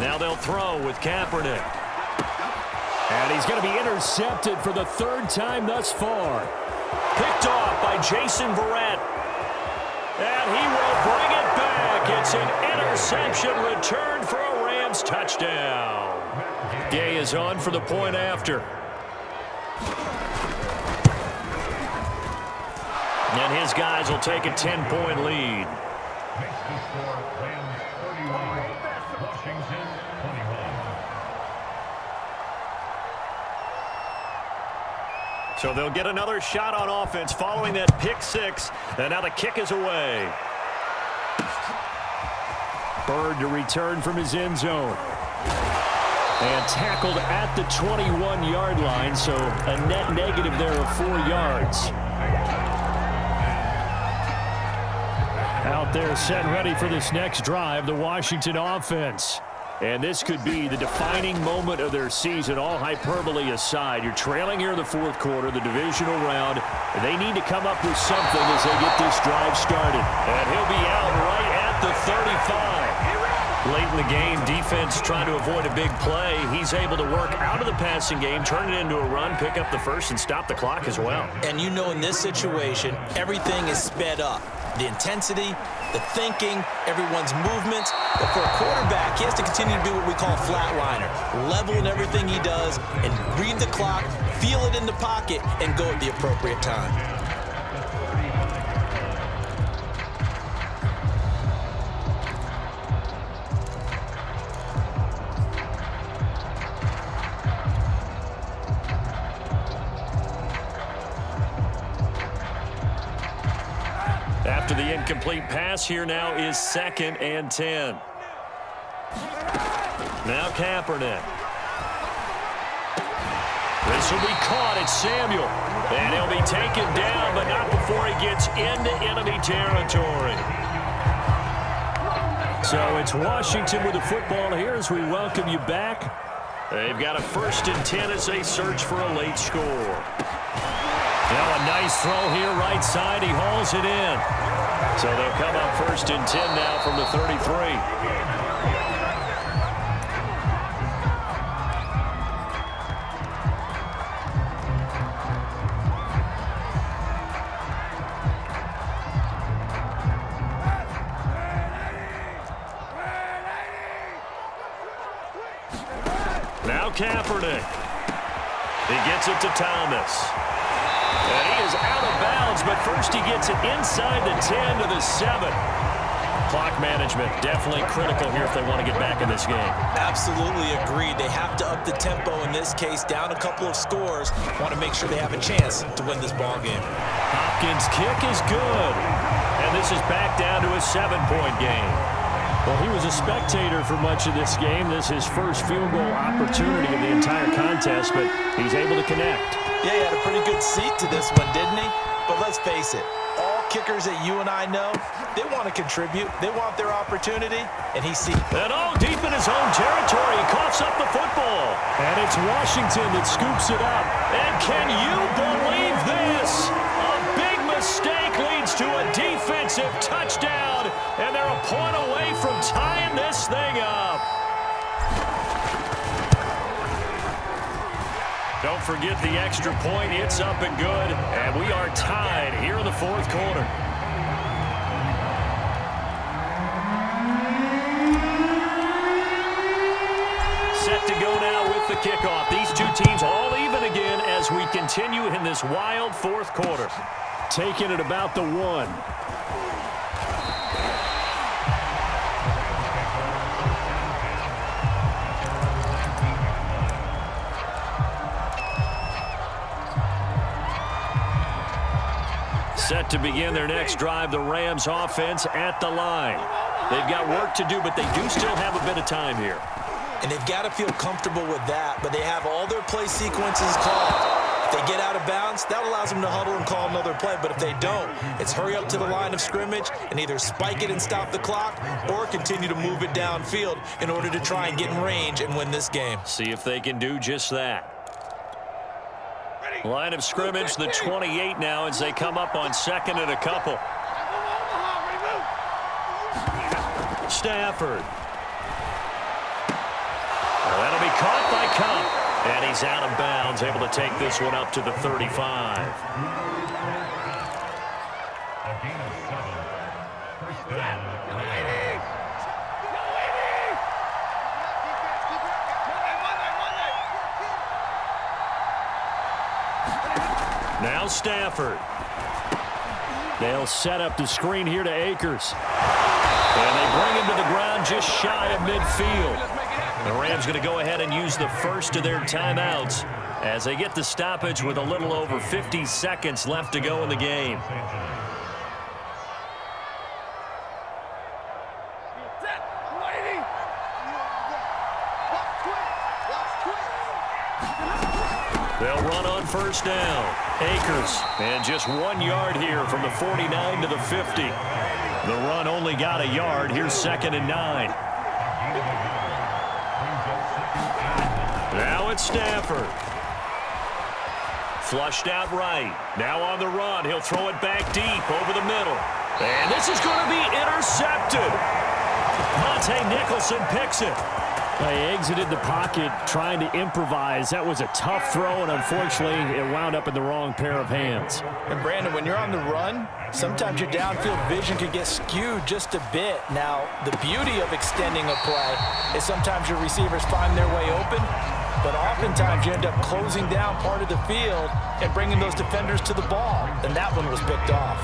Now they'll throw with Kaepernick. And he's going to be intercepted for the third time thus far. Picked off by Jason Verrett. And he will bring it back. It's an interception return for a Rams touchdown. Gay is on for the point after. And his guys will take a 10-point lead. So they'll get another shot on offense following that pick six. And now the kick is away. Bird to return from his end zone. And tackled at the 21-yard line, so a net negative there of 4 yards. Out there set and ready for this next drive, the Washington offense. And this could be the defining moment of their season, all hyperbole aside. You're trailing here in the fourth quarter, the divisional round. They need to come up with something as they get this drive started. And he'll be out right at the 35. Late in the game, defense trying to avoid a big play. He's able to work out of the passing game, turn it into a run, pick up the first, and stop the clock as well. And you know in this situation, everything is sped up. The intensity, the thinking, everyone's movements. But for a quarterback, he has to continue to be what we call a flatliner. Level in everything he does and read the clock, feel it in the pocket, and go at the appropriate time. After the incomplete pass, here now is 2nd and 10. Now Kaepernick. This will be caught. It's Samuel. And he'll be taken down, but not before he gets into enemy territory. So it's Washington with the football here as we welcome you back. They've got a 1st and 10 as they search for a late score. Now a nice throw here right side. He hauls it in. So they'll come up 1st and 10 now from the 33. Now Kaepernick. He gets it to Thomas. And he is out of bounds, but first he gets it inside the 10 to the 7. Clock management definitely critical here if they want to get back in this game. Absolutely agreed. They have to up the tempo in this case, down a couple of scores. Want to make sure they have a chance to win this ball game. Hopkins' kick is good. And this is back down to a 7-point game. Well, he was a spectator for much of this game. This is his first field goal opportunity of the entire contest, but he's able to connect. Yeah, he had a pretty good seat to this one, didn't he? But let's face it, all kickers that you and I know, they want to contribute. They want their opportunity, and he sees. And deep in his own territory, he coughs up the football. And it's Washington that scoops it up. And can you believe this? A big mistake leads to a defensive touchdown, and they're a point away from tying this thing up. Don't forget the extra point. It's up and good. And we are tied here in the fourth quarter. Set to go now with the kickoff. These two teams all even again as we continue in this wild fourth quarter. Taking it about the 1. Set to begin their next drive, the Rams offense at the line. They've got work to do, but they do still have a bit of time here. And they've got to feel comfortable with that, but they have all their play sequences called. If they get out of bounds, that allows them to huddle and call another play, but if they don't, it's hurry up to the line of scrimmage and either spike it and stop the clock or continue to move it downfield in order to try and get in range and win this game. See if they can do just that. Line of scrimmage, the 28 now as they come up on 2nd and a couple. Stafford. Well, that'll be caught by Cup. And he's out of bounds, able to take this one up to the 35. Now Stafford. They'll set up the screen here to Akers. And they bring him to the ground just shy of midfield. The Rams going to go ahead and use the first of their timeouts as they get the stoppage with a little over 50 seconds left to go in the game. They'll run on first down. Akers, and just 1 yard here from the 49 to the 50. The run only got a yard. Here's 2nd and 9. Now it's Stafford. Flushed out right. Now on the run. He'll throw it back deep over the middle. And this is going to be intercepted. Monte Nicholson picks it. He exited the pocket trying to improvise. That was a tough throw, and unfortunately, it wound up in the wrong pair of hands. And, Brandon, when you're on the run, sometimes your downfield vision can get skewed just a bit. Now, the beauty of extending a play is sometimes your receivers find their way open, but oftentimes you end up closing down part of the field and bringing those defenders to the ball, and that one was picked off.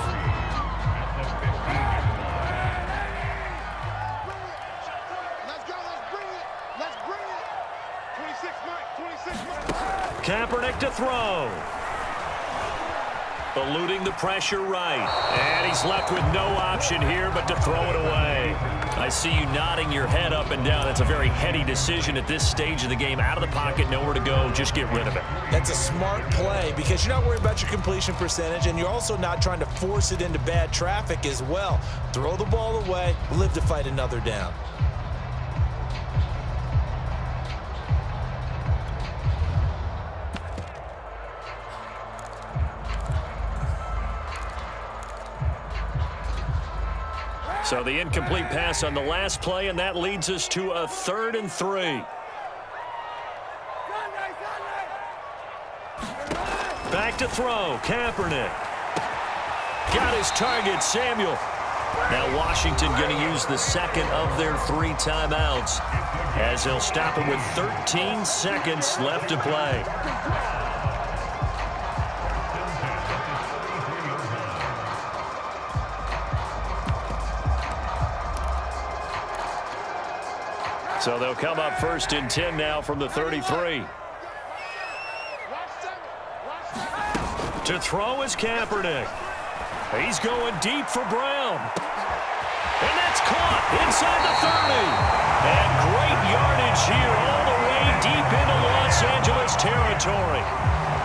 Kaepernick to throw. Eluding the pressure right. And he's left with no option here but to throw it away. I see you nodding your head up and down. That's a very heady decision at this stage of the game. Out of the pocket, nowhere to go. Just get rid of it. That's a smart play because you're not worried about your completion percentage, and you're also not trying to force it into bad traffic as well. Throw the ball away, live to fight another down. So the incomplete pass on the last play, and that leads us to a 3rd and 3. Back to throw, Kaepernick. Got his target, Samuel. Now Washington going to use the second of their 3 timeouts as they'll stop him with 13 seconds left to play. So they'll come up 1st and 10 now from the 33. To throw is Kaepernick. He's going deep for Brown. And that's caught inside the 30. And great yardage here all the way deep into Los Angeles territory.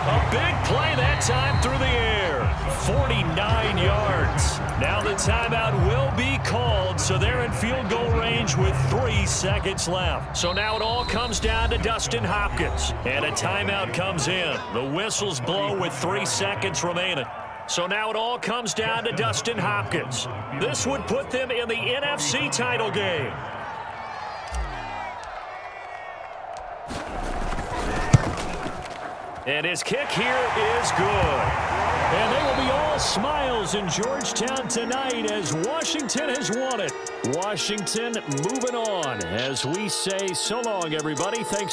A big play that time through the air. 49 yards. Now the timeout will be called, so they're in field goal range with 3 seconds left. So now it all comes down to Dustin Hopkins. And a timeout comes in. The whistles blow with 3 seconds remaining. So now it all comes down to Dustin Hopkins. This would put them in the NFC title game. And his kick here is good. And they will be all smiles in Georgetown tonight as Washington has won it. Washington moving on as we say so long, everybody. Thanks.